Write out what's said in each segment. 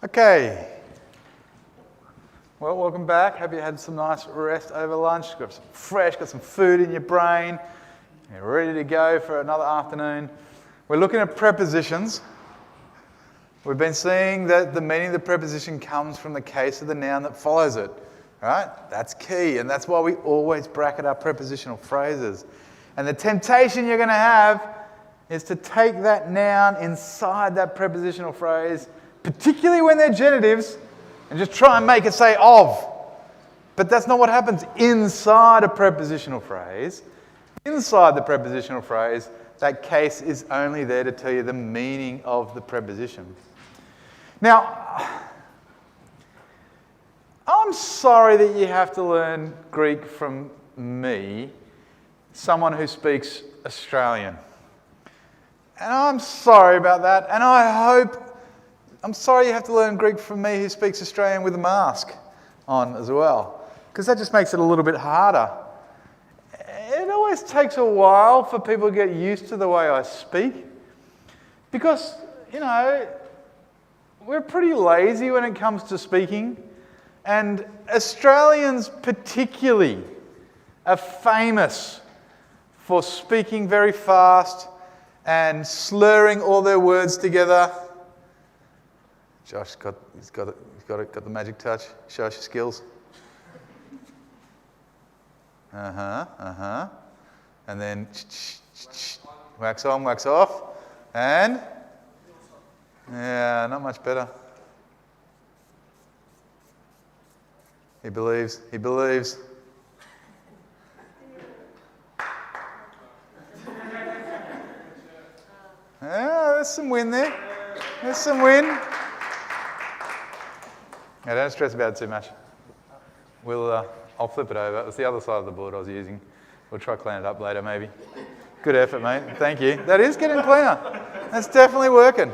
Okay. Well, welcome back. Hope you had some nice rest over lunch. Got some fresh, got some food in your brain. You're ready to go for another afternoon. We're looking at prepositions. We've been seeing that the meaning of the preposition comes from the case of the noun that follows it. Right? That's key, and that's why we always bracket our prepositional phrases. And the temptation you're going to have is to take that noun inside that prepositional phrase, particularly when they're genitives, and just try and make it say of. But that's not what happens inside a prepositional phrase. Inside the prepositional phrase, that case is only there to tell you the meaning of the preposition. Now, I'm sorry that you have to learn Greek from me, someone who speaks Australian. And I'm sorry about that, and I'm sorry you have to learn Greek from me who speaks Australian with a mask on as well, because that just makes it a little bit harder. It always takes a while for people to get used to the way I speak, because, we're pretty lazy when it comes to speaking, and Australians particularly are famous for speaking very fast and slurring all their words together. Josh's got the magic touch. Show us your skills. And then wax on, wax off. And yeah, not much better. He believes. Yeah, there's some win there. There's some win. Now, don't stress about it too much. I'll flip it over. It was the other side of the board I was using. We'll try to clean it up later, maybe. Good effort, mate. Thank you. That is getting cleaner. That's definitely working.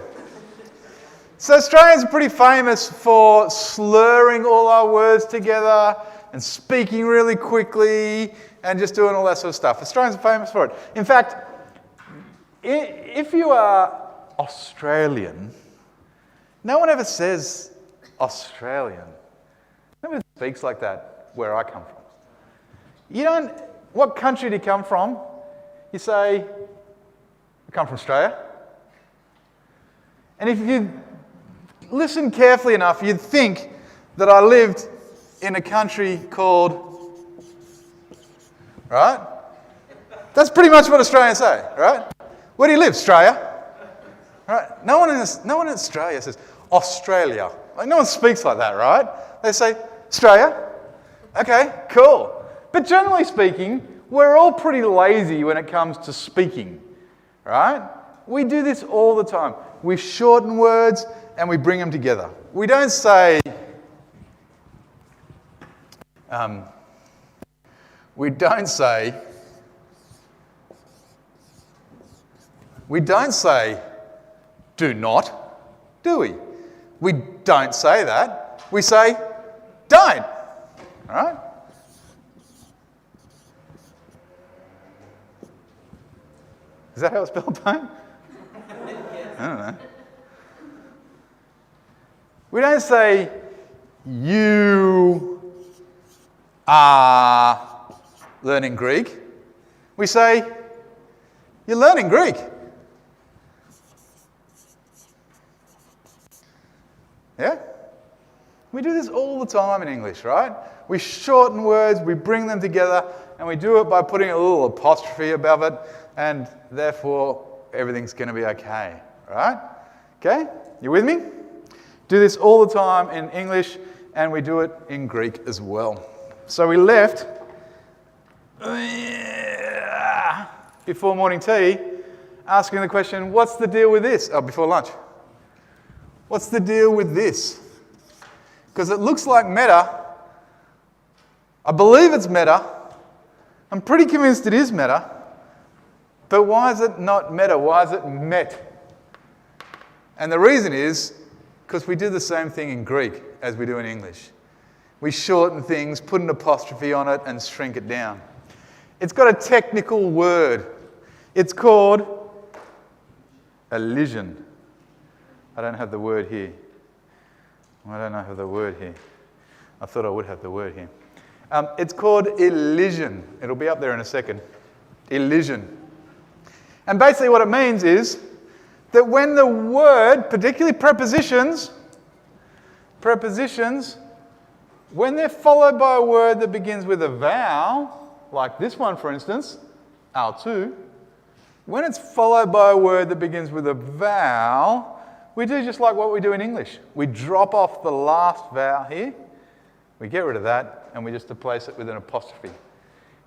So Australians are pretty famous for slurring all our words together and speaking really quickly and just doing all that sort of stuff. Australians are famous for it. In fact, if you are Australian, no one ever says Australian. Nobody speaks like that where I come from. What country do you come from? You say, I come from Australia. And if you listen carefully enough, you'd think that I lived in a country called, right? That's pretty much what Australians say, right? Where do you live? Australia. Right? No one in Australia says Australia. Like, no one speaks like that, right? They say Australia. Okay, cool. But generally speaking, we're all pretty lazy when it comes to speaking, right? We do this all the time. We shorten words and we bring them together. We don't say, do not, do we? We don't say that. We say, don't. All right? Is that how it's spelled, don't? I don't know. We don't say, you are learning Greek. We say, you're learning Greek. Yeah? We do this all the time in English, right? We shorten words, we bring them together, and we do it by putting a little apostrophe above it, and therefore everything's going to be okay, right? Okay? You with me? Do this all the time in English, and we do it in Greek as well. So we left before morning tea asking the question, what's the deal with this? Oh, before lunch. What's the deal with this? Because it looks like meta. I believe it's meta. I'm pretty convinced it is meta. But why is it not meta? Why is it met? And the reason is because we do the same thing in Greek as we do in English. We shorten things, put an apostrophe on it, and shrink it down. It's got a technical word. It's called elision. I don't have the word here. I don't have the word here. I thought I would have the word here. It's called elision. It'll be up there in a second. Elision. And basically what it means is that when the word, particularly prepositions, when they're followed by a word that begins with a vowel, like this one for instance, autu, when it's followed by a word that begins with a vowel, we do just like what we do in English. We drop off the last vowel here, we get rid of that, and we just replace it with an apostrophe.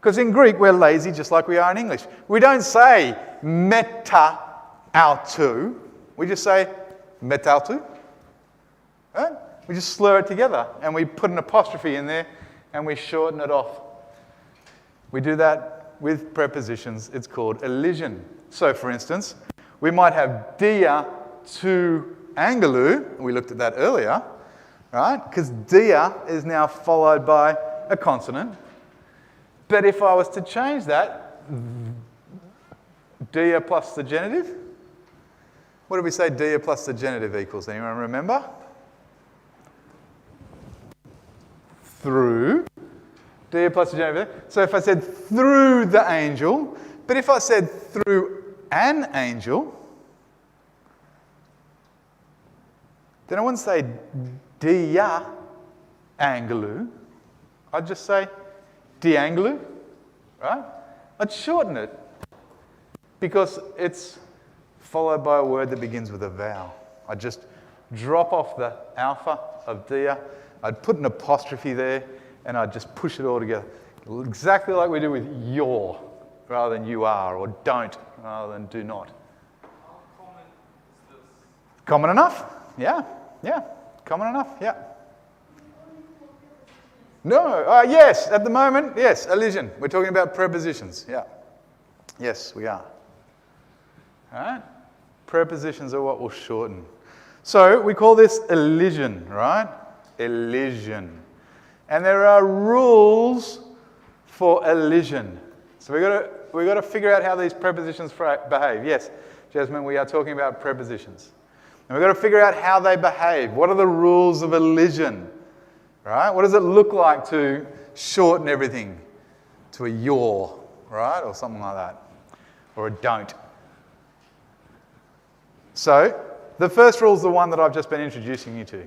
Because in Greek, we're lazy just like we are in English. We don't say meta autu, we just say metautu. Right? We just slur it together, and we put an apostrophe in there, and we shorten it off. We do that with prepositions. It's called elision. So, for instance, we might have dia tu angelou. We looked at that earlier, right? Because dia is now followed by a consonant. But if I was to change that, dia plus the genitive, what did we say dia plus the genitive equals? Anyone remember? Through. Dia plus the genitive. So if I said through the angel, but if I said through an angel, then I wouldn't say dia angelou. I'd just say diangelou, right? I'd shorten it because it's followed by a word that begins with a vowel. I'd just drop off the alpha of dia, I'd put an apostrophe there, and I'd just push it all together. Exactly like we do with your, rather than you are, or don't, rather than do not. How common is this? Common enough? Yeah. Common enough, yeah. No, yes, at the moment, yes, elision. We're talking about prepositions, yeah. Yes, we are. All right? Prepositions are what will shorten. So we call this elision, right? Elision. And there are rules for elision. So we've got to figure out how these prepositions behave. Yes, Jasmine, we are talking about prepositions. And we've got to figure out how they behave. What are the rules of elision? Right? What does it look like to shorten everything to a your, right? Or something like that. Or a don't. So, the first rule is the one that I've just been introducing you to.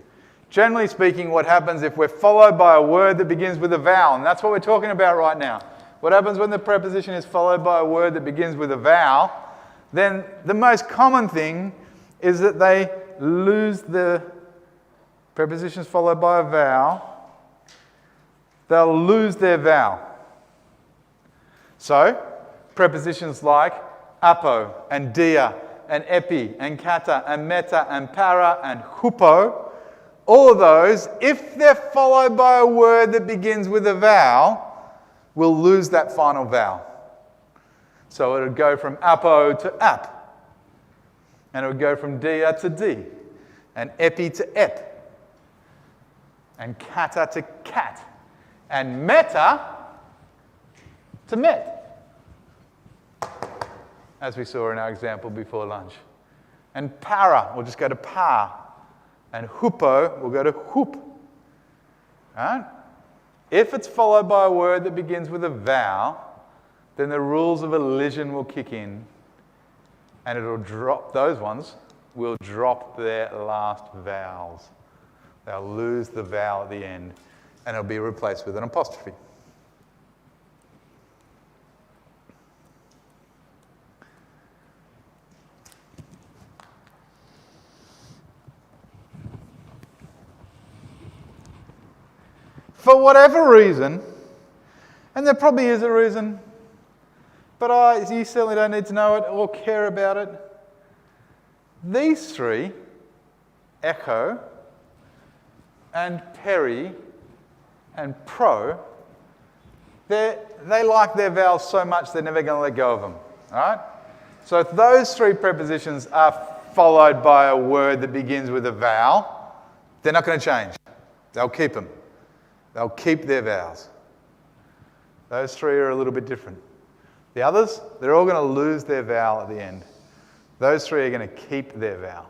Generally speaking, what happens if we're followed by a word that begins with a vowel, and that's what we're talking about right now. What happens when the preposition is followed by a word that begins with a vowel? Then the most common thing is that they lose the prepositions followed by a vowel. They'll lose their vowel. So, prepositions like apo and dia and epi and kata and meta and para and hupo, all of those, if they're followed by a word that begins with a vowel, will lose that final vowel. So it would go from apo to ap. And it would go from dia to di. And epi to ep. And kata to cat. And meta to met. As we saw in our example before lunch. And para will just go to pa. And hupo will go to hoop. Right? If it's followed by a word that begins with a vowel, then the rules of elision will kick in, and it'll drop, those ones will drop their last vowels. They'll lose the vowel at the end, and it'll be replaced with an apostrophe. For whatever reason, and there probably is a reason, but you certainly don't need to know it or care about it. These three, echo and peri and pro, they like their vowels so much they're never going to let go of them. All right? So if those three prepositions are followed by a word that begins with a vowel, they're not going to change. They'll keep them. They'll keep their vowels. Those three are a little bit different. The others, they're all going to lose their vowel at the end. Those three are going to keep their vowel.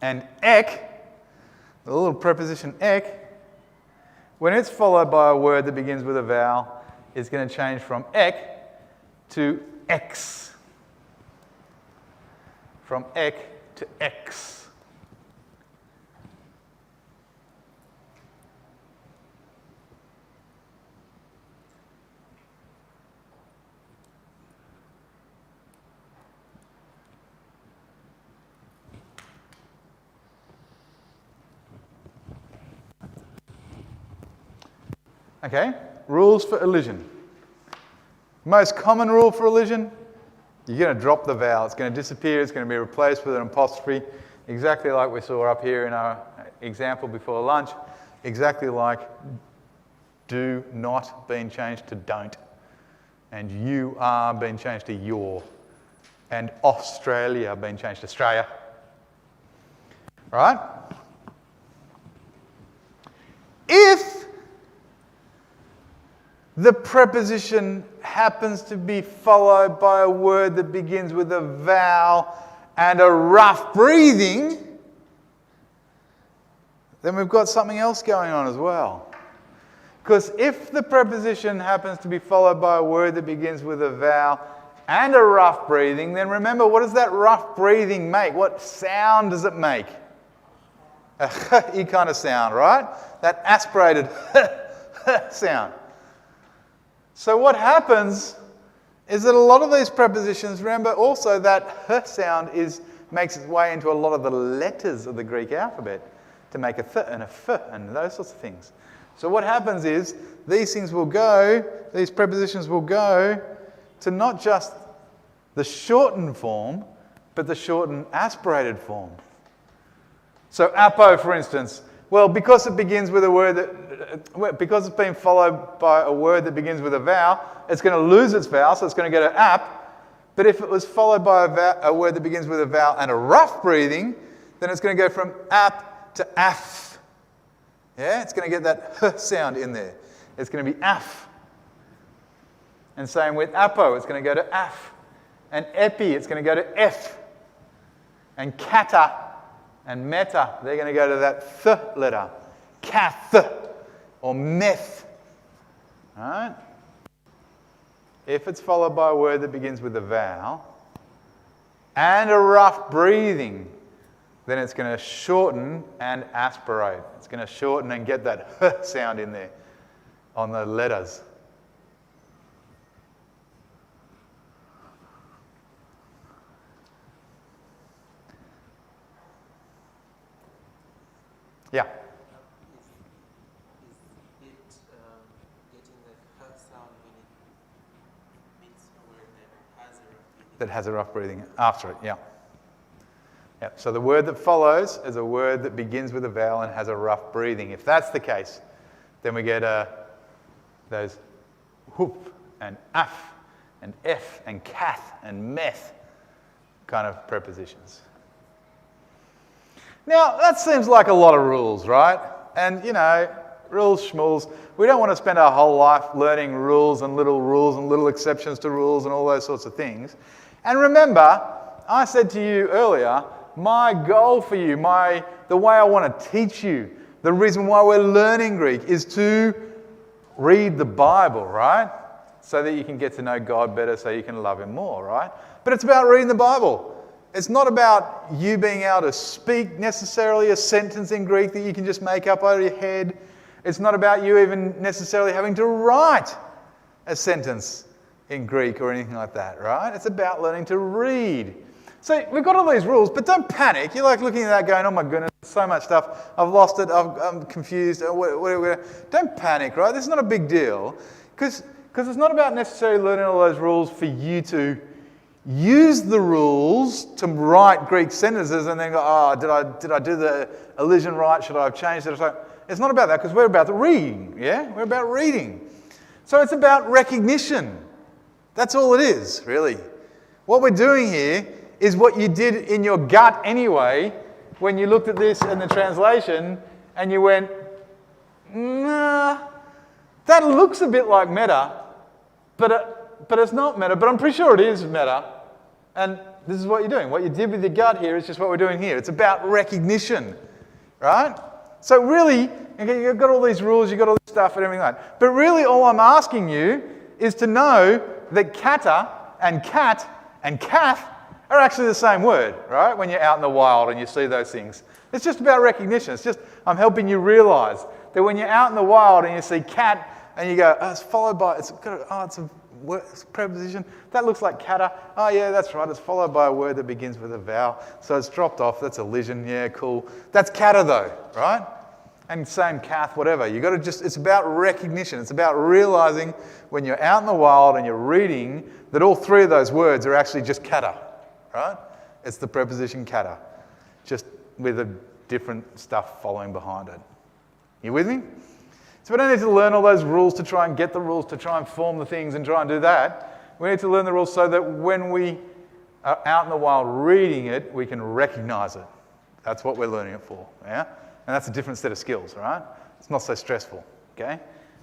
And ek, the little preposition ek, when it's followed by a word that begins with a vowel, it's going to change from ek to x. From ek to x. Okay, rules for elision. Most common rule for elision, you're going to drop the vowel. It's going to disappear. It's going to be replaced with an apostrophe, exactly like we saw up here in our example before lunch, exactly like do not being changed to don't, and you are being changed to your, and Australia being changed to Australia. Right? If the preposition happens to be followed by a word that begins with a vowel and a rough breathing, then we've got something else going on as well. Because if the preposition happens to be followed by a word that begins with a vowel and a rough breathing, then remember, what does that rough breathing make? What sound does it make? A h-y kind of sound, right? That aspirated sound. So what happens is that a lot of these prepositions, remember also that h sound makes its way into a lot of the letters of the Greek alphabet to make a th and a f and those sorts of things. So what happens is these prepositions will go to not just the shortened form, but the shortened aspirated form. So apo, for instance, well, because it begins with a word because it's been followed by a word that begins with a vowel, it's going to lose its vowel, so it's going to get an ap. But if it was followed by a word that begins with a vowel and a rough breathing, then it's going to go from ap to af. Yeah, it's going to get that h sound in there. It's going to be af. And same with apo, it's going to go to af. And epi, it's going to go to f. And kata and meta, they're going to go to that th letter. Kath or meth. All right? If it's followed by a word that begins with a vowel and a rough breathing, then it's going to shorten and aspirate. It's going to shorten and get that h sound in there on the letters. Yeah. Is it getting the h sound when it meets a word that has a rough breathing? That has a rough breathing after it, yeah. Yeah. So the word that follows is a word that begins with a vowel and has a rough breathing. If that's the case, then we get those whoop and af and f and kath and meth kind of prepositions. Now, that seems like a lot of rules, right? And, you know, rules, schmools. We don't want to spend our whole life learning rules and little exceptions to rules and all those sorts of things. And remember, I said to you earlier, my goal for you, the way I want to teach you, the reason why we're learning Greek is to read the Bible, right? So that you can get to know God better, so you can love Him more, right? But it's about reading the Bible. It's not about you being able to speak necessarily a sentence in Greek that you can just make up out of your head. It's not about you even necessarily having to write a sentence in Greek or anything like that, right? It's about learning to read. So we've got all these rules, but don't panic. You're like looking at that going, oh my goodness, so much stuff. I've lost it. I'm confused. Don't panic, right? This is not a big deal because it's not about necessarily learning all those rules for you to use the rules to write Greek sentences and then go, oh, did I do the elision right? Should I have changed it? It's not about that because we're about reading, yeah? We're about reading. So it's about recognition. That's all it is, really. What we're doing here is what you did in your gut anyway when you looked at this in the translation and you went, nah, that looks a bit like meta, but it's not meta, but I'm pretty sure it is meta. And this is what you're doing. What you did with your gut here is just what we're doing here. It's about recognition, right? So really, okay, you've got all these rules, you've got all this stuff and everything like that. But really all I'm asking you is to know that kata and cat and kath are actually the same word, right? When you're out in the wild and you see those things. It's just about recognition. It's just, I'm helping you realize that when you're out in the wild and you see cat and you go, oh, it's followed by, it's a preposition. That looks like kata. Oh yeah, that's right. It's followed by a word that begins with a vowel. So it's dropped off. That's elision. Yeah, cool. That's kata though, right? And same kath, whatever. You got to just, it's about recognition. It's about realizing when you're out in the wild and you're reading that all three of those words are actually just kata, right? It's the preposition kata, just with a different stuff following behind it. You with me? So we don't need to learn all those rules to try and get the rules, to try and form the things and try and do that. We need to learn the rules so that when we are out in the wild reading it, we can recognize it. That's what we're learning it for, yeah? And that's a different set of skills, right? It's not so stressful, okay?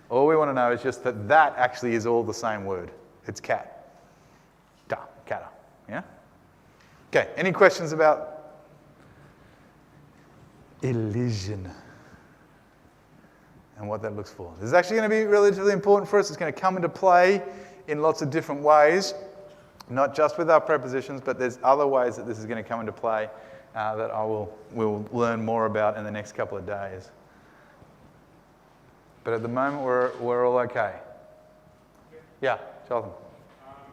All we want to know is just that that actually is all the same word. It's cat. Da, kata, yeah? Okay, any questions about elision and what that looks for? This is actually going to be relatively important for us. It's going to come into play in lots of different ways, not just with our prepositions, but there's other ways that this is going to come into play that we'll learn more about in the next couple of days. But at the moment, we're all okay. Yeah, Jonathan.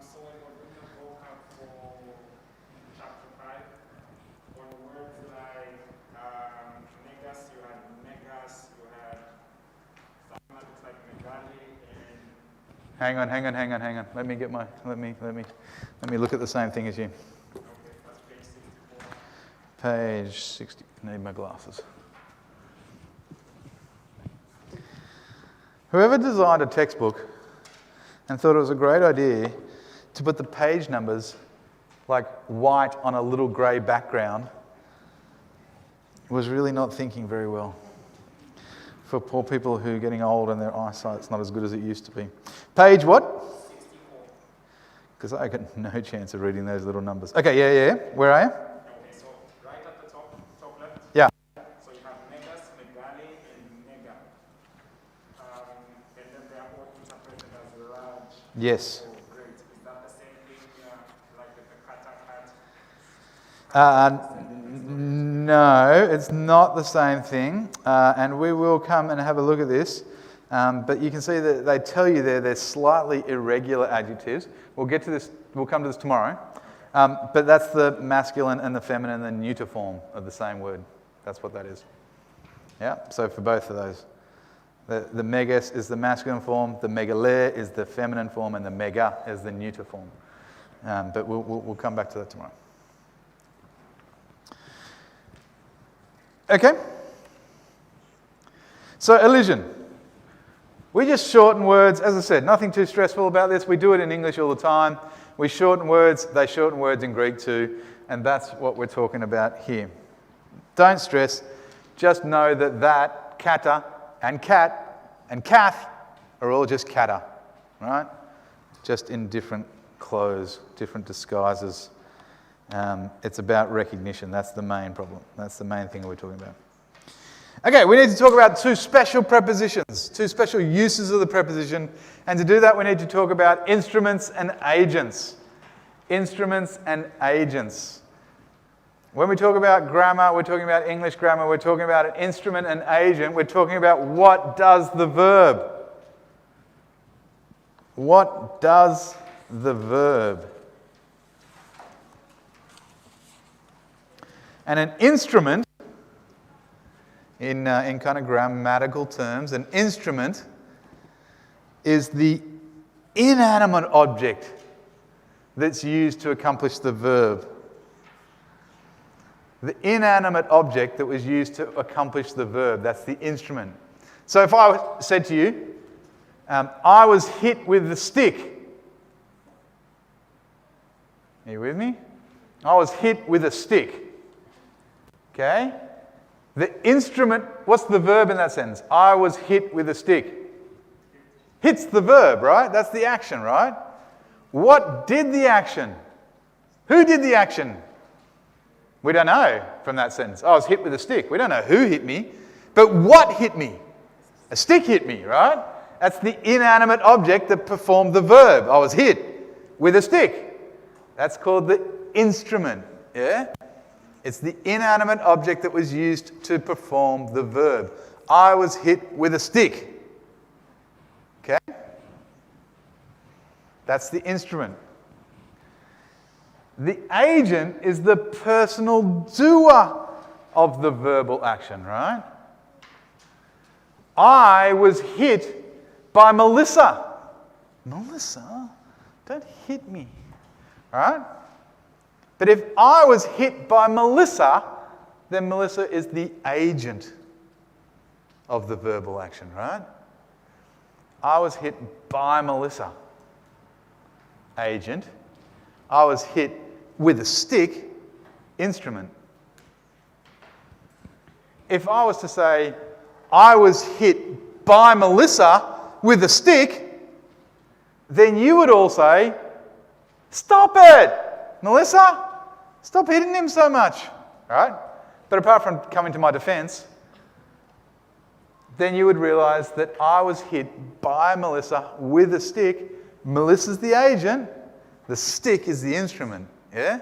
So when we're doing the vocab for chapter 5, on words like negas, you had megas, you had something that looks like megali, and Hang on. Let me look at the same thing as you. okay, that's page 64. Page 60. I need my glasses. Whoever designed a textbook and thought it was a great idea to put the page numbers like white on a little grey background was really not thinking very well for poor people who are getting old and their eyesight's not as good as it used to be. Page what? 64. Because I got no chance of reading those little numbers. Okay, yeah. Where are you? Okay, so right at the top left. Yeah. So you have megas, megali, and mega. And then they are all interpreted as large. Yes. Oh, great. Is that the same thing like with the kata cat? No, it's not the same thing, and we will come and have a look at this. But you can see that they tell you there they're slightly irregular adjectives. We'll get to this. We'll come to this tomorrow. But that's the masculine and the feminine, the neuter form of the same word. That's what that is. Yeah. So for both of those, the megas is the masculine form, the megale is the feminine form, and the mega is the neuter form. But we'll come back to that tomorrow. Okay? So, elision. We just shorten words. As I said, nothing too stressful about this. We do it in English all the time. We shorten words. They shorten words in Greek too. And that's what we're talking about here. Don't stress. Just know that kata and cat and kath are all just kata, right? Just in different clothes, different disguises. It's about recognition. That's the main problem. That's the main thing we're talking about. Okay, we need to talk about two special prepositions, two special uses of the preposition. And to do that, we need to talk about instruments and agents. Instruments and agents. When we talk about grammar, we're talking about English grammar, we're talking about an instrument and agent, we're talking about what does the verb. What does the verb? And an instrument, in kind of grammatical terms, an instrument is the inanimate object that's used to accomplish the verb. The inanimate object that was used to accomplish the verb, that's the instrument. So if I said to you, I was hit with the stick. Are you with me? I was hit with a stick. Okay? The instrument, what's the verb in that sentence? I was hit with a stick. Hit's the verb, right? That's the action, right? What did the action? Who did the action? We don't know from that sentence. I was hit with a stick. We don't know who hit me, but what hit me? A stick hit me, right? That's the inanimate object that performed the verb. I was hit with a stick. That's called the instrument, yeah? It's the inanimate object that was used to perform the verb. I was hit with a stick. Okay? That's the instrument. The agent is the personal doer of the verbal action, right? I was hit by Melissa. Melissa, don't hit me. All right? But if I was hit by Melissa, then Melissa is the agent of the verbal action, right? I was hit by Melissa. Agent. I was hit with a stick. Instrument. If I was to say, I was hit by Melissa with a stick, then you would all say, stop it, Melissa. Stop hitting him so much, right? But apart from coming to my defense, then you would realize that I was hit by Melissa with a stick. Melissa's the agent. The stick is the instrument, yeah?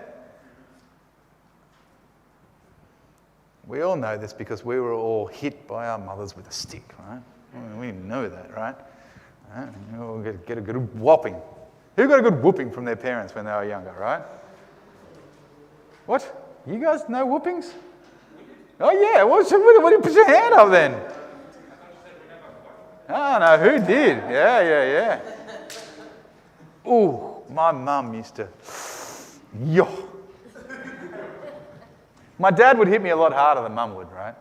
We all know this because we were all hit by our mothers with a stick, right? We know that, right? We'll get a good whopping. Who got a good whooping from their parents when they were younger, right? What? You guys know whoopings? Oh, yeah. What do you put your hand up then? Oh, no, who did? Yeah. Ooh, my mum used to. Yo. My dad would hit me a lot harder than mum would, right?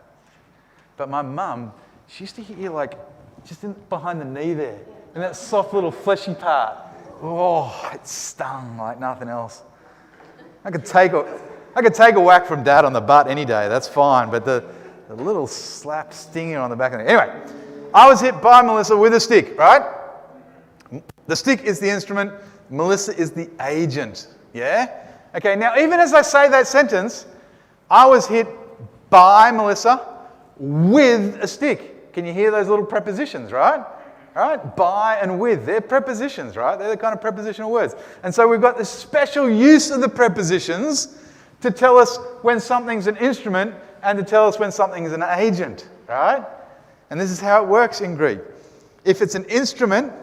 But my mum, she used to hit you like just behind the knee there, and that soft little fleshy part. Oh, it stung like nothing else. I could take a whack from Dad on the butt any day, that's fine, but the little slap stinger on the back of the... Anyway, I was hit by Melissa with a stick, right? The stick is the instrument, Melissa is the agent, yeah? Okay, now even as I say that sentence, I was hit by Melissa with a stick. Can you hear those little prepositions, right? Right? By and with. They're prepositions, right? They're the kind of prepositional words. And so we've got this special use of the prepositions to tell us when something's an instrument and to tell us when something's an agent, right? And this is how it works in Greek. If it's an instrument,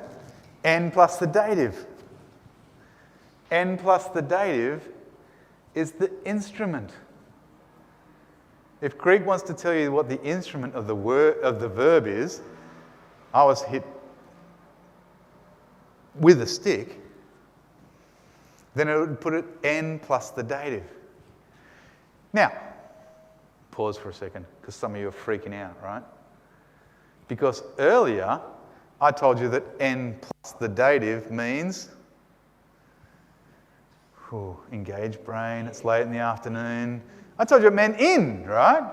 N plus the dative. N plus the dative is the instrument. If Greek wants to tell you what the instrument of the verb is, I was hit with a stick, then it would put it N plus the dative. Now, pause for a second, because some of you are freaking out, right? Because earlier, I told you that N plus the dative means engaged brain, it's late in the afternoon. I told you it meant in, right?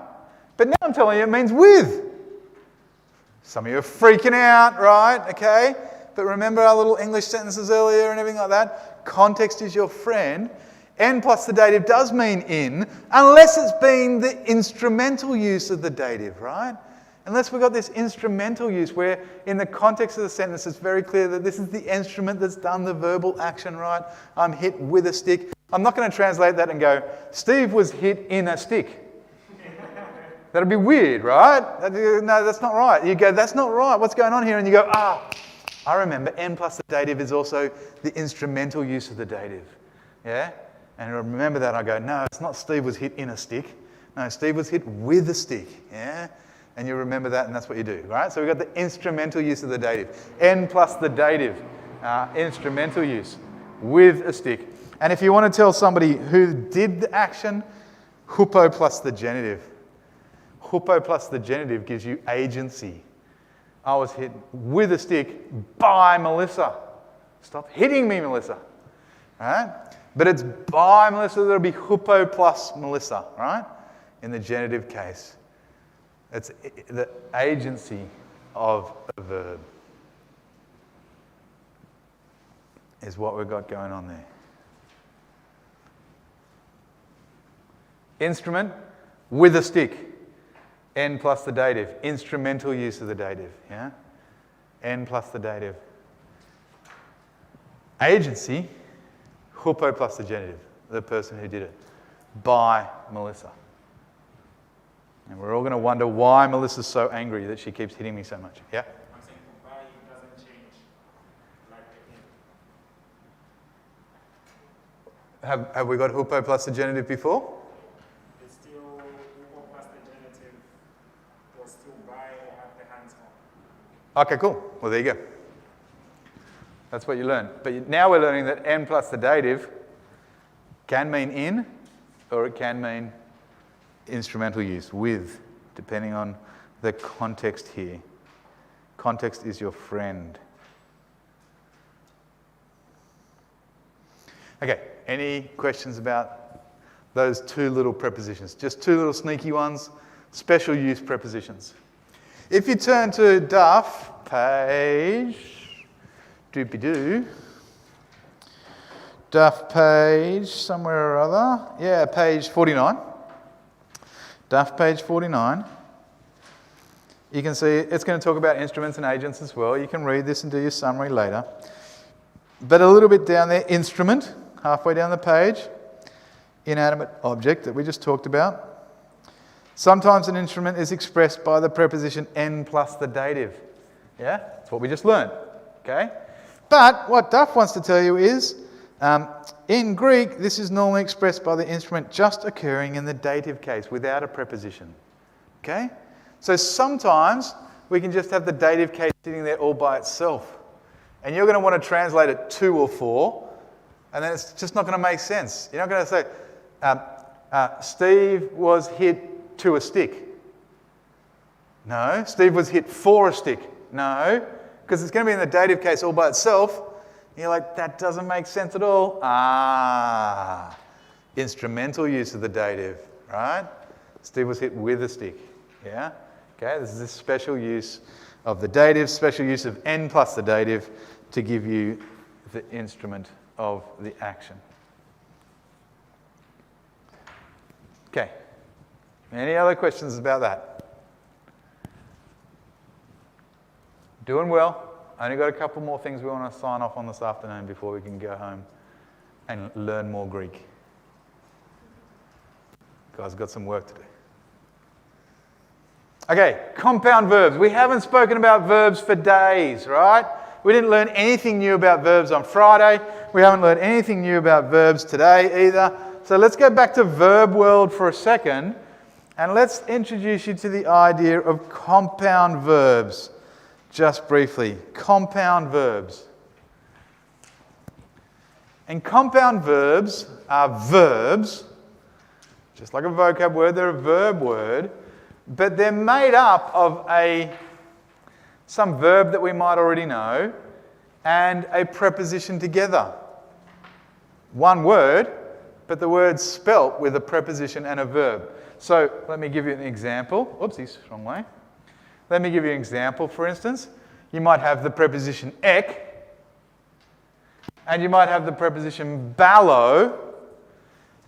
But now I'm telling you it means with. Some of you are freaking out, right? Okay? But remember our little English sentences earlier and everything like that? Context is your friend. N plus the dative does mean in, unless it's been the instrumental use of the dative, right? Unless we've got this instrumental use where in the context of the sentence it's very clear that this is the instrument that's done the verbal action, right? I'm hit with a stick. I'm not going to translate that and go, Steve was hit in a stick. That'd be weird, right? No, that's not right. You go, that's not right. What's going on here? And you go, I remember N plus the dative is also the instrumental use of the dative. Yeah? And I remember that. I go, no, it's not Steve was hit in a stick. No, Steve was hit with a stick. Yeah? And you remember that, and that's what you do, right? So we've got the instrumental use of the dative. N plus the dative, instrumental use with a stick. And if you want to tell somebody who did the action, hupo plus the genitive. Hupo plus the genitive gives you agency. I was hit with a stick by Melissa. Stop hitting me, Melissa. Right? But it's by Melissa, that'll be hupo plus Melissa, right? In the genitive case. It's the agency of a verb is what we've got going on there. Instrument with a stick. N plus the dative. Instrumental use of the dative. Yeah? N plus the dative. Agency, hupo plus the genitive, the person who did it, by Melissa. And we're all going to wonder why Melissa's so angry that she keeps hitting me so much. Yeah? I'm saying for by it doesn't change like the in. Have we got hupo plus the genitive before? It's still hupo plus the genitive was still by or have the hands on. Okay, cool. Well, there you go. That's what you learn. But now we're learning that N plus the dative can mean in, or it can mean instrumental use, with, depending on the context here. Context is your friend. Okay, any questions about those two little prepositions? Just two little sneaky ones, special use prepositions. If you turn to Duff, page, doopy-doo, Duff page, somewhere or other, yeah, page 49. Duff page 49. You can see it's going to talk about instruments and agents as well. You can read this and do your summary later. But a little bit down there, instrument, halfway down the page, inanimate object that we just talked about. Sometimes an instrument is expressed by the preposition N plus the dative. Yeah, that's what we just learned. Okay? But what Duff wants to tell you is, in Greek, this is normally expressed by the instrument just occurring in the dative case without a preposition. Okay? So sometimes we can just have the dative case sitting there all by itself. And you're going to want to translate it to or for, and then it's just not going to make sense. You're not going to say, Steve was hit to a stick. No. Steve was hit for a stick. No. Because it's going to be in the dative case all by itself. You're like, that doesn't make sense at all. Instrumental use of the dative, right? Steve was hit with a stick, yeah? Okay, this is this special use of the dative, special use of N plus the dative to give you the instrument of the action. Okay, any other questions about that? Doing well. Only got a couple more things we want to sign off on this afternoon before we can go home and learn more Greek. Guys, got some work to do. Okay, compound verbs. We haven't spoken about verbs for days, right? We didn't learn anything new about verbs on Friday. We haven't learned anything new about verbs today either. So let's go back to verb world for a second and let's introduce you to the idea of compound verbs. Just briefly, compound verbs. And compound verbs are verbs, just like a vocab word, they're a verb word, but they're made up of some verb that we might already know and a preposition together. One word, but the word's spelt with a preposition and a verb. So let me give you an example. Oopsies, wrong way. Let me give you an example, for instance. You might have the preposition ek, and you might have the preposition ballo,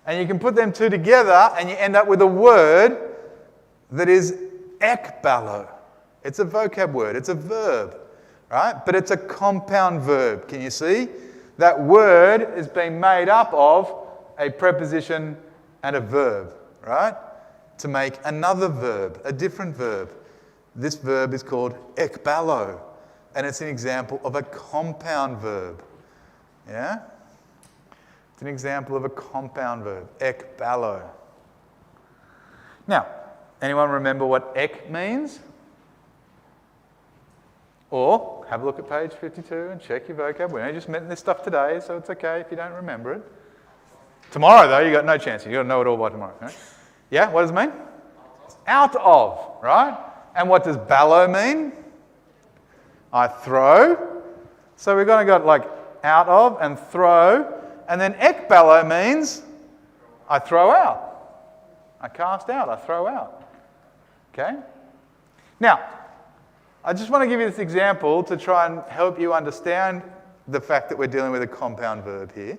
and you can put them two together and you end up with a word that is ekballo. It's a vocab word, it's a verb, right? But it's a compound verb. Can you see? That word is being made up of a preposition and a verb, right? To make another verb, a different verb. This verb is called ekballo, and it's an example of a compound verb. Yeah? It's an example of a compound verb, ekballo. Now, anyone remember what ek means? Or have a look at page 52 and check your vocab. We only just met this stuff today, so it's okay if you don't remember it. Tomorrow, though, you got no chance. You got to know it all by tomorrow. Right? Yeah, what does it mean? Out of, right? And what does ballo mean? I throw. So we've got like out of and throw. And then ekballo means I throw out. I cast out, I throw out. Okay? Now, I just want to give you this example to try and help you understand the fact that we're dealing with a compound verb here.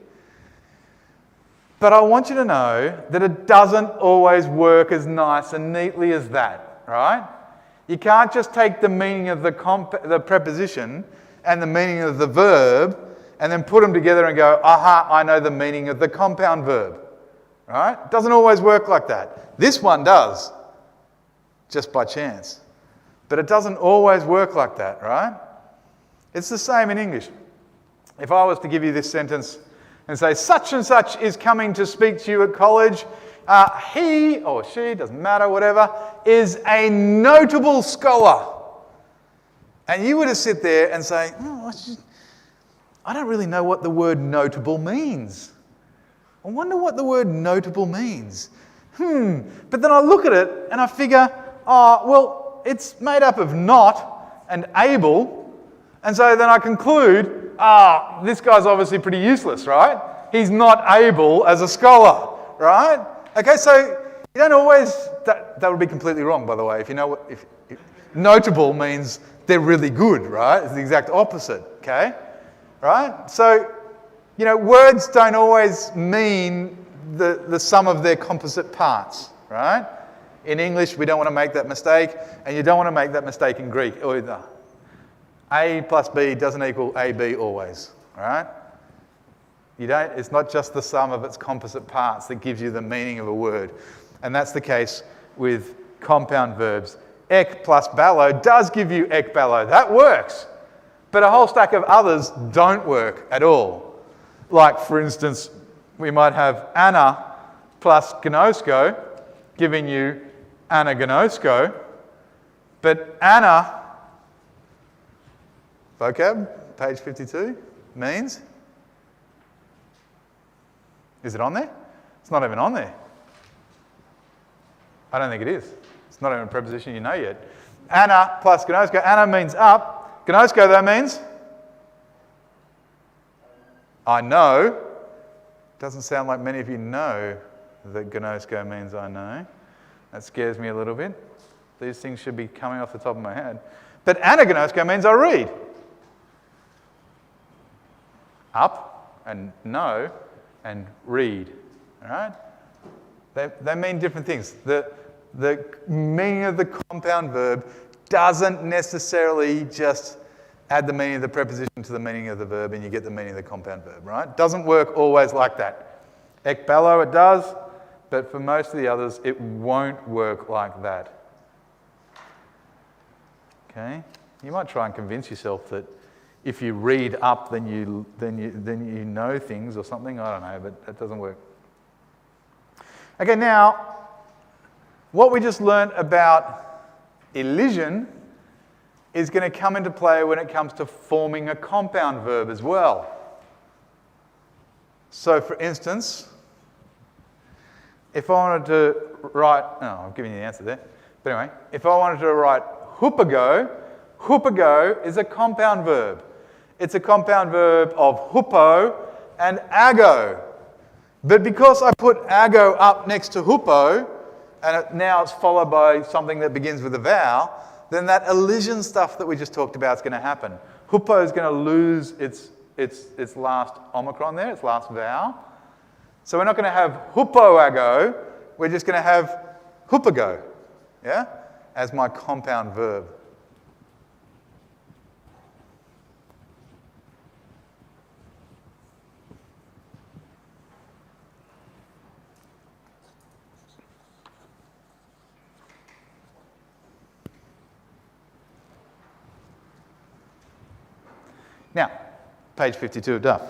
But I want you to know that it doesn't always work as nice and neatly as that, right? You can't just take the meaning of the preposition and the meaning of the verb and then put them together and go, aha, I know the meaning of the compound verb, right? It doesn't always work like that. This one does, just by chance. But it doesn't always work like that, right? It's the same in English. If I was to give you this sentence and say, such and such is coming to speak to you at college, he or she, doesn't matter, whatever, is a notable scholar. And you were to sit there and say, I don't really know what the word notable means. I wonder what the word notable means. But then I look at it and I figure, well, it's made up of not and able. And so then I conclude, this guy's obviously pretty useless, right? He's not able as a scholar, right? Okay, so you don't always, that would be completely wrong, by the way. If you know what, if notable means they're really good, right? It's the exact opposite, okay? Right? So, words don't always mean the sum of their composite parts, right? In English, we don't want to make that mistake, and you don't want to make that mistake in Greek either. A plus B doesn't equal AB always, right? It's not just the sum of its composite parts that gives you the meaning of a word. And that's the case with compound verbs. Ek plus ballo does give you ek ballo. That works. But a whole stack of others don't work at all. Like, for instance, we might have Anna plus gnosko giving you Anna gnosko. But Anna, vocab, page 52, means... Is it on there? It's not even on there. I don't think it is. It's not even a preposition you know yet. Anna plus gnosko. Anna means up. Gnosko, though, means? I know. Doesn't sound like many of you know that gnosko means I know. That scares me a little bit. These things should be coming off the top of my head. But anagnosko means I read. Up and know and read, all right? They mean different things. The meaning of the compound verb doesn't necessarily just add the meaning of the preposition to the meaning of the verb and you get the meaning of the compound verb, right? Doesn't work always like that. Ek ballo, it does, but for most of the others, it won't work like that. Okay? You might try and convince yourself that if you read up, then you know things or something. I don't know, but that doesn't work. Okay, now, what we just learnt about elision is going to come into play when it comes to forming a compound verb as well. So, for instance, if I wanted to write... Oh, I'm giving you the answer there. But anyway, if I wanted to write hupago, hupago is a compound verb. It's a compound verb of hupo and ago. But because I put ago up next to hupo, and now it's followed by something that begins with a vowel, then that elision stuff that we just talked about is going to happen. Hupo is going to lose its last omicron there, its last vowel. So we're not going to have hupoago, we're just going to have hupago, yeah, as my compound verb. Now, page 52 of Duff.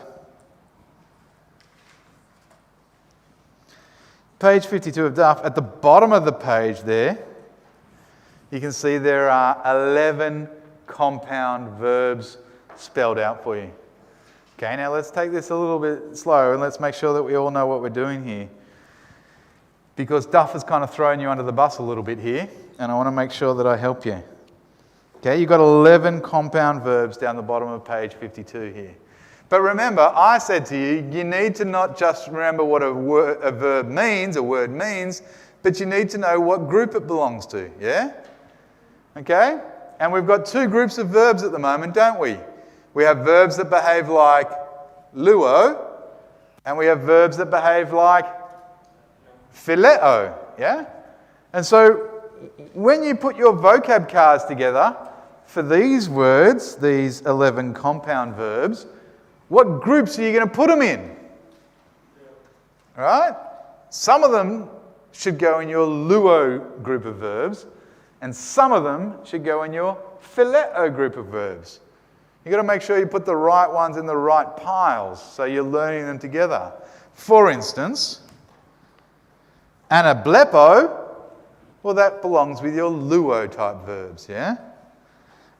Page 52 of Duff, at the bottom of the page there, you can see there are 11 compound verbs spelled out for you. Okay, now let's take this a little bit slow and let's make sure that we all know what we're doing here. Because Duff has kind of thrown you under the bus a little bit here, and I want to make sure that I help you. Okay, you've got 11 compound verbs down the bottom of page 52 here. But remember, I said to you, you need to not just remember what a verb means, a word means, but you need to know what group it belongs to, yeah? Okay? And we've got two groups of verbs at the moment, don't we? We have verbs that behave like luo, And we have verbs that behave like phileo, yeah? And so when you put your vocab cards together for these words, these 11 compound verbs, what groups are you going to put them in? All right? Some of them should go in your luo group of verbs, and some of them should go in your phileo group of verbs. You've got to make sure you put the right ones in the right piles so you're learning them together. For instance, anablepo, well, that belongs with your luo type verbs, yeah?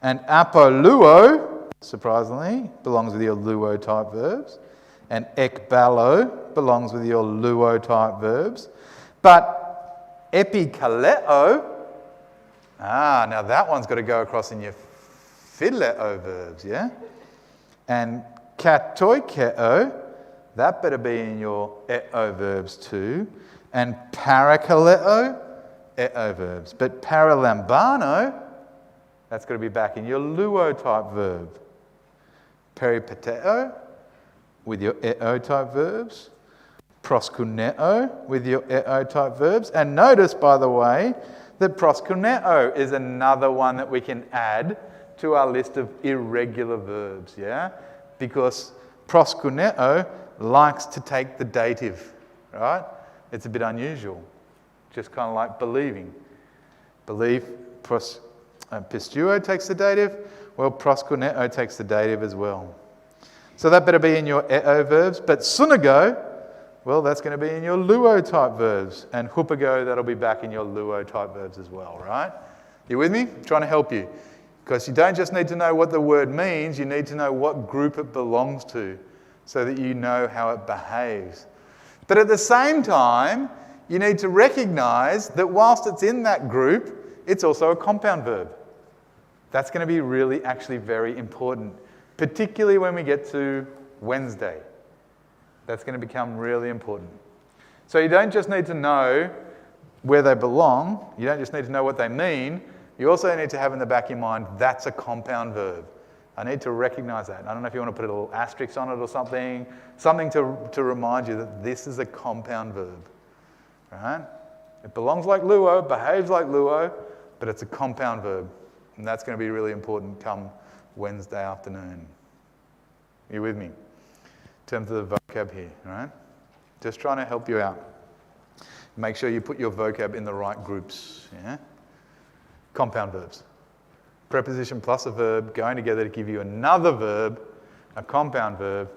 And apoluo, surprisingly, belongs with your luo type verbs. And ekbalo belongs with your luo type verbs. But epikaleo, now that one's got to go across in your phileo verbs, yeah? And katoikeo, that better be in your eo verbs too. And parakaleo, eo verbs. But paralambano, that's got to be back in your luo type verb. Peripateo, with your eo type verbs. Proskuneo, with your eo type verbs. And notice, by the way, that proskuneo is another one that we can add to our list of irregular verbs, yeah? Because proskuneo likes to take the dative, right? It's a bit unusual, just kind of like believing. Believe, pistuo takes the dative, well, proskuneo takes the dative as well. So that better be in your eo verbs, but sunago, well, that's going to be in your luo type verbs. And hupago, that'll be back in your luo type verbs as well, right? You with me? I'm trying to help you. Because you don't just need to know what the word means, you need to know what group it belongs to so that you know how it behaves. But at the same time, you need to recognize that whilst it's in that group, it's also a compound verb. That's going to be really actually very important, particularly when we get to Wednesday. That's going to become really important. So you don't just need to know where they belong, you don't just need to know what they mean, you also need to have in the back of your mind, that's a compound verb. I need to recognize that. I don't know if you want to put a little asterisk on it or something to remind you that this is a compound verb. Right? It belongs like luo, behaves like luo, but it's a compound verb. And that's going to be really important come Wednesday afternoon. Are you with me? In terms of the vocab here, right? Just trying to help you out. Make sure you put your vocab in the right groups, yeah? Compound verbs. Preposition plus a verb going together to give you another verb, a compound verb,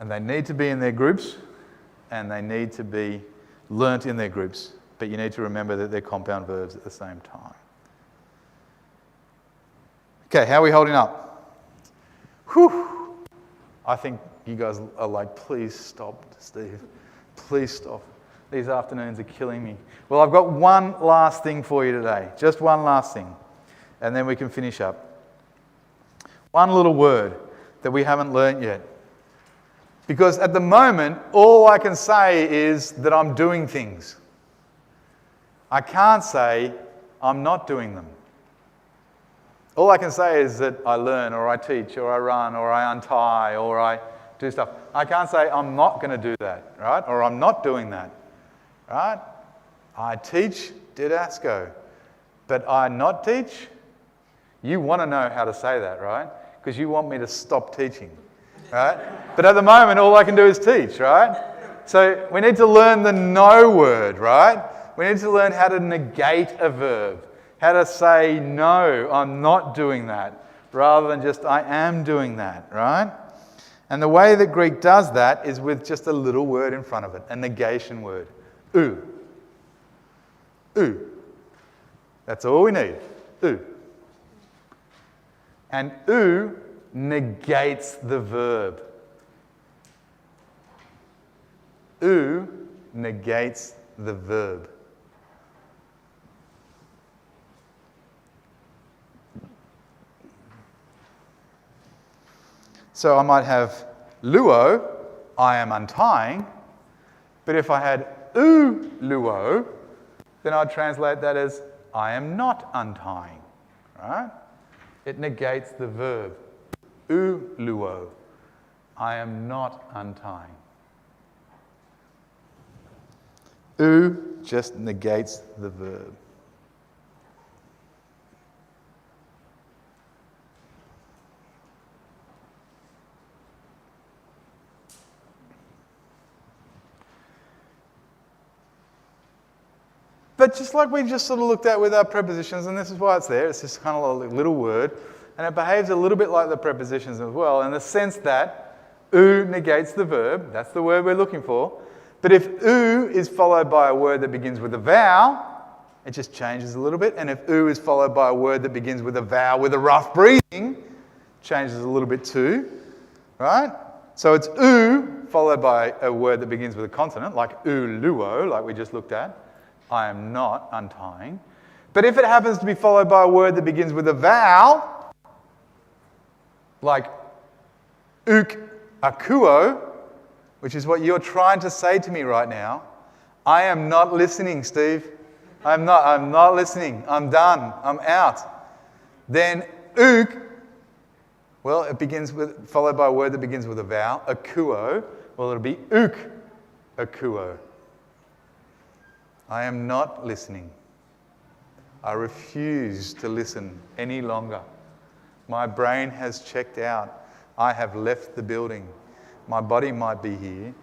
and they need to be in their groups and they need to be learnt in their groups, but you need to remember that they're compound verbs at the same time. Okay, how are we holding up? Whew. I think you guys are like, please stop, Steve. Please stop. These afternoons are killing me. Well, I've got one last thing for you today. Just one last thing. And then we can finish up. One little word that we haven't learnt yet. Because at the moment, all I can say is that I'm doing things. I can't say I'm not doing them. All I can say is that I learn, or I teach, or I run, or I untie, or I do stuff. I can't say I'm not going to do that, right? Or I'm not doing that, right? I teach didasco, but I not teach? You want to know how to say that, right? Because you want me to stop teaching, right? But at the moment, all I can do is teach, right? So we need to learn the no word, right? We need to learn how to negate a verb, how to say, no, I'm not doing that, rather than just, I am doing that, right? And the way that Greek does that is with just a little word in front of it, a negation word. Oo. Oo. That's all we need. Oo. And oo negates the verb. Oo negates the verb. So I might have luo, I am untying, but if I had oo luo, then I'd translate that as I am not untying, right? It negates the verb, oo luo. I am not untying. Oo just negates the verb. But just like we just sort of looked at with our prepositions, and this is why it's there, it's just kind of a little word, and it behaves a little bit like the prepositions as well, in the sense that oo negates the verb, that's the word we're looking for, but if oo is followed by a word that begins with a vowel, it just changes a little bit, and if oo is followed by a word that begins with a vowel with a rough breathing, changes a little bit too, right? So it's oo followed by a word that begins with a consonant, like uluo, like we just looked at. I am not untying. But if it happens to be followed by a word that begins with a vowel, like ook akuo, which is what you're trying to say to me right now, I am not listening, Steve. I'm not listening. I'm done. I'm out. Then ook, well, it begins with, followed by a word that begins with a vowel, akuo, well, it'll be ook akuo. I am not listening. I refuse to listen any longer. My brain has checked out. I have left the building. My body might be here.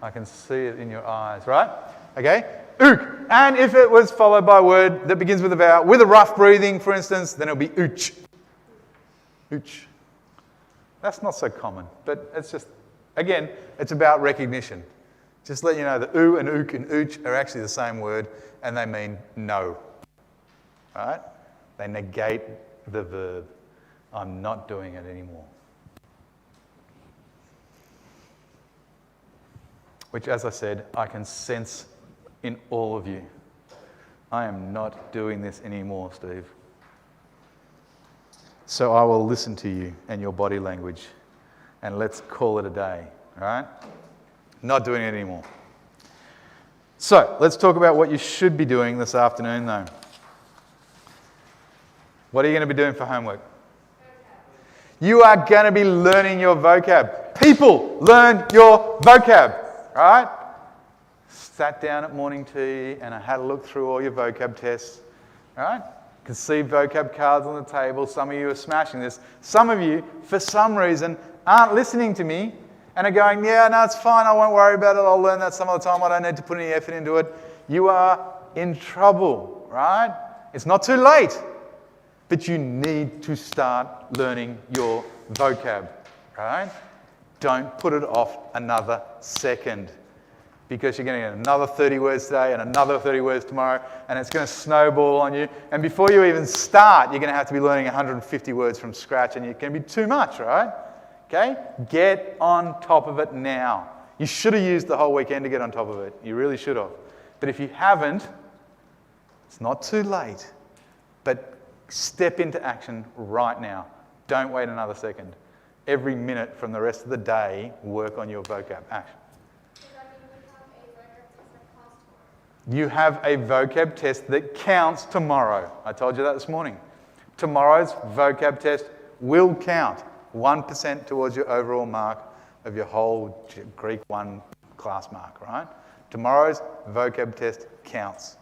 I can see it in your eyes, right? Okay? Ook. And if it was followed by a word that begins with a vowel, with a rough breathing, for instance, then it'll be ooch. Ooch. That's not so common, but it's just, again, it's about recognition. Just let you know that oo and ook and ooch are actually the same word, and they mean no. Right? They negate the verb. I'm not doing it anymore. Which, as I said, I can sense in all of you. I am not doing this anymore, Steve. So I will listen to you and your body language, and let's call it a day. All right? Not doing it anymore. So, let's talk about what you should be doing this afternoon, though. What are you going to be doing for homework? You are going to be learning your vocab. People, learn your vocab. Right? Sat down at morning tea and I had a look through all your vocab tests. Right? You can see vocab cards on the table. Some of you are smashing this. Some of you, for some reason, aren't listening to me and are going, yeah, no, it's fine, I won't worry about it, I'll learn that some other time, I don't need to put any effort into it. You are in trouble, right? It's not too late, but you need to start learning your vocab, right? Don't put it off another second, because you're going to get another 30 words today and another 30 words tomorrow, and it's going to snowball on you. And before you even start, you're going to have to be learning 150 words from scratch, and it's going to be too much, right? Okay? Get on top of it now. You should have used the whole weekend to get on top of it. You really should have. But if you haven't, it's not too late. But step into action right now. Don't wait another second. Every minute from the rest of the day, work on your vocab. Action. You have a vocab test that counts tomorrow. I told you that this morning. Tomorrow's vocab test will count 1% towards your overall mark of your whole Greek 1 class mark, right? Tomorrow's vocab test counts.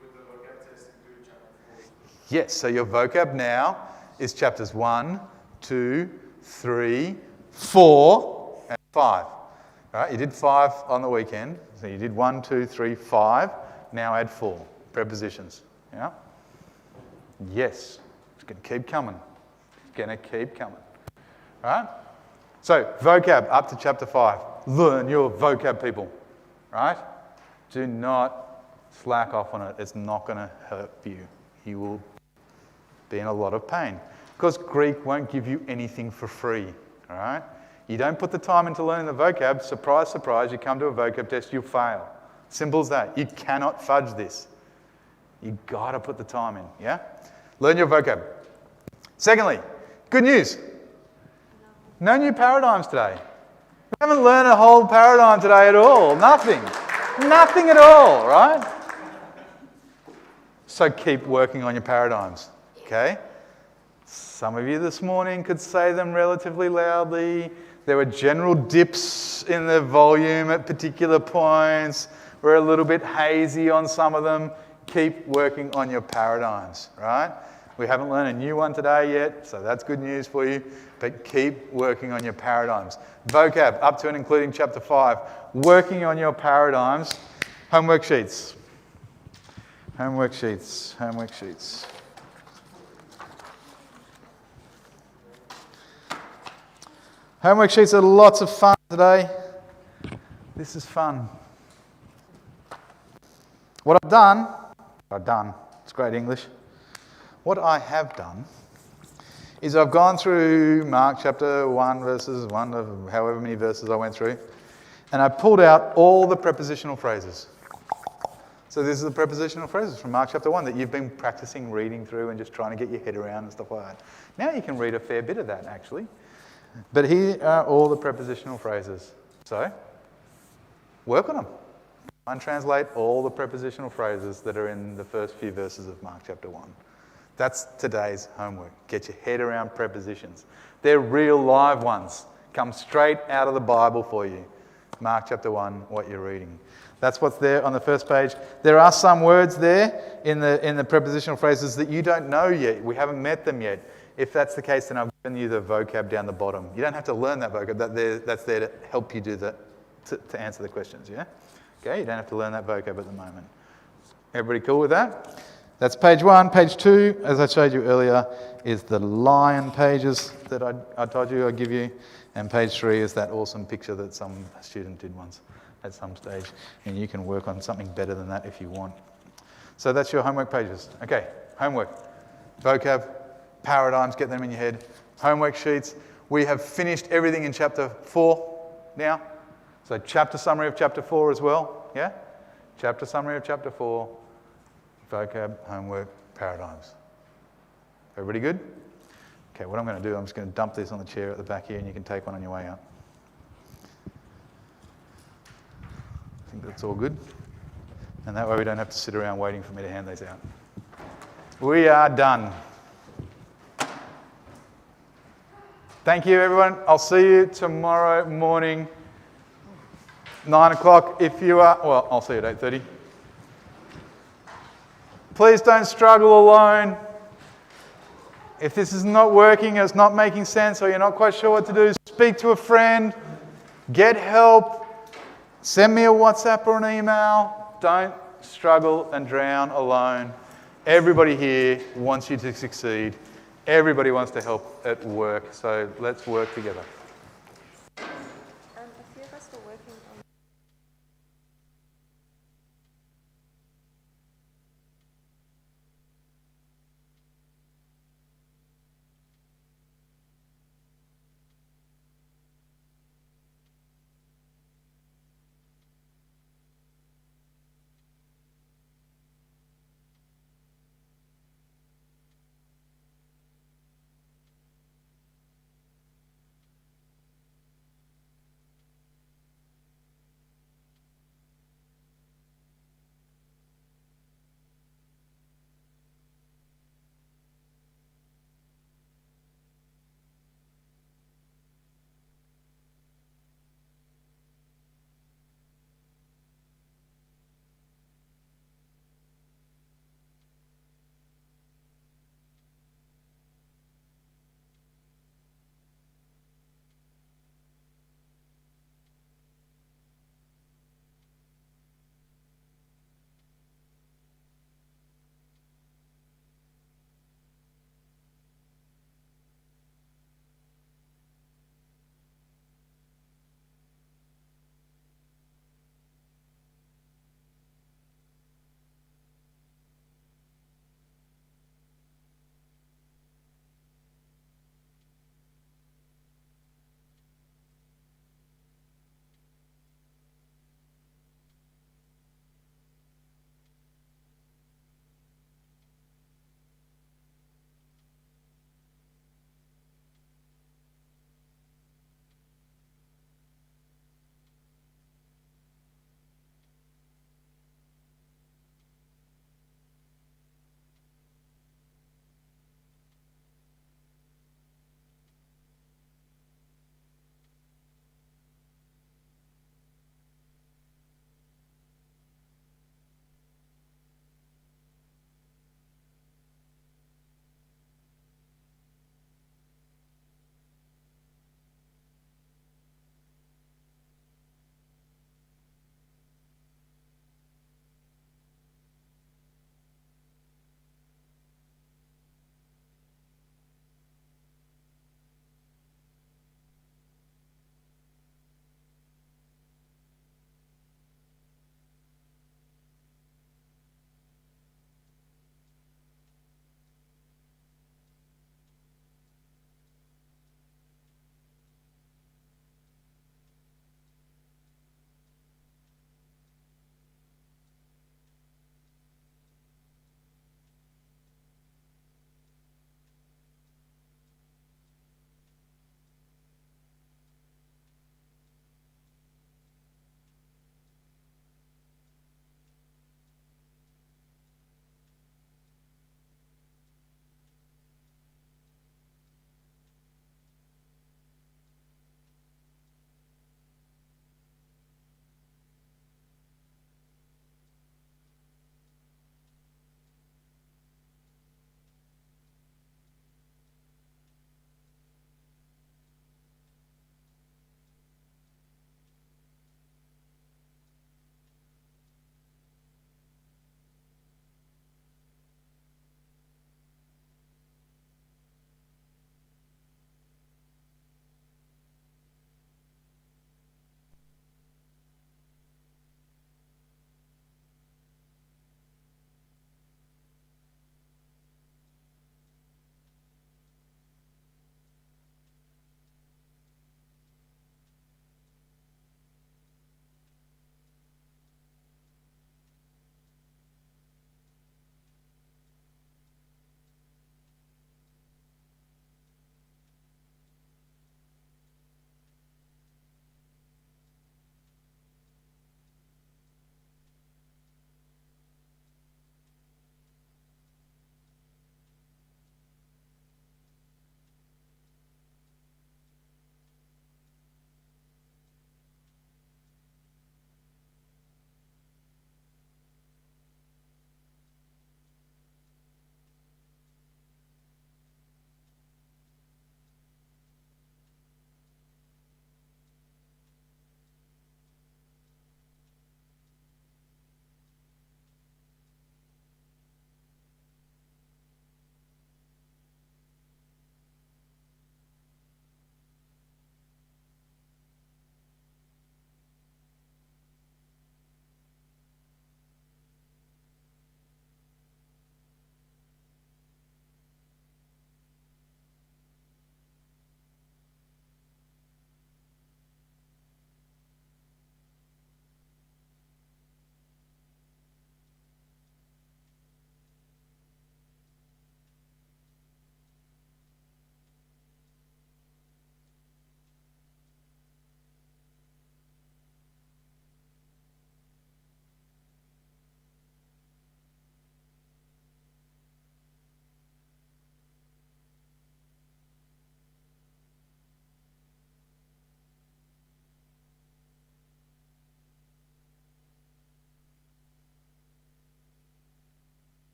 With the vocab test, do chapter 4. Yes, so your vocab now is chapters 1, 2, 3, 4, and 5. All right, you did 5 on the weekend. So you did 1, 2, 3, 5. Now add 4. Prepositions. Yeah? Yes. It's going to keep coming. It's going to keep coming. All right? So, vocab up to chapter 5. Learn your vocab, people. Right? Do not slack off on it. It's not going to hurt you. You will be in a lot of pain. Because Greek won't give you anything for free. All right? You don't put the time into learning the vocab, surprise, surprise, you come to a vocab test, you'll fail. Simple as that. You cannot fudge this. You've got to put the time in, yeah? Learn your vocab. Secondly, good news. No new paradigms today. We haven't learned a whole paradigm today at all. Nothing. Nothing at all, right? So keep working on your paradigms, okay? Some of you this morning could say them relatively loudly. There were general dips in the volume at particular points. We're a little bit hazy on some of them. Keep working on your paradigms, right? We haven't learned a new one today yet, so that's good news for you, but keep working on your paradigms. Vocab, up to and including chapter 5. Working on your paradigms. Homework sheets. Homework sheets. Homework sheets. Homework sheets are lots of fun today. This is fun. What I've done, it's great English. What I have done is I've gone through Mark chapter 1 verses 1 of however many verses I went through, and I pulled out all the prepositional phrases. So these are the prepositional phrases from Mark chapter 1 that you've been practicing reading through and just trying to get your head around and stuff like that. Now you can read a fair bit of that actually. But here are all the prepositional phrases. So, work on them. And translate all the prepositional phrases that are in the first few verses of Mark chapter 1. That's today's homework. Get your head around prepositions. They're real live ones. Come straight out of the Bible for you. Mark chapter 1, what you're reading. That's what's there on the first page. There are some words there in the prepositional phrases that you don't know yet. We haven't met them yet. If that's the case, then I've given you the vocab down the bottom. You don't have to learn that vocab. That's there to help you do that, to answer the questions, yeah? Okay, you don't have to learn that vocab at the moment. Everybody cool with that? That's page 1. Page 2, as I showed you earlier, is the lion pages that I told you I'd give you. And page 3 is that awesome picture that some student did once at some stage. And you can work on something better than that if you want. So that's your homework pages. Okay, homework. Vocab. Paradigms, get them in your head. Homework sheets. We have finished everything in chapter 4 now. So chapter summary of chapter 4 as well. Yeah? Chapter summary of chapter 4. Vocab, homework, paradigms. Everybody good? Okay, what I'm going to do, I'm just going to dump this on the chair at the back here and you can take one on your way out. I think that's all good. And that way we don't have to sit around waiting for me to hand these out. We are done. Thank you, everyone. I'll see you tomorrow morning, 9 o'clock. If you are, well, I'll see you at 8:30. Please don't struggle alone. If this is not working, or it's not making sense, or you're not quite sure what to do, speak to a friend, get help, send me a WhatsApp or an email. Don't struggle and drown alone. Everybody here wants you to succeed. Everybody wants to help at work, so let's work together. A few of us were working on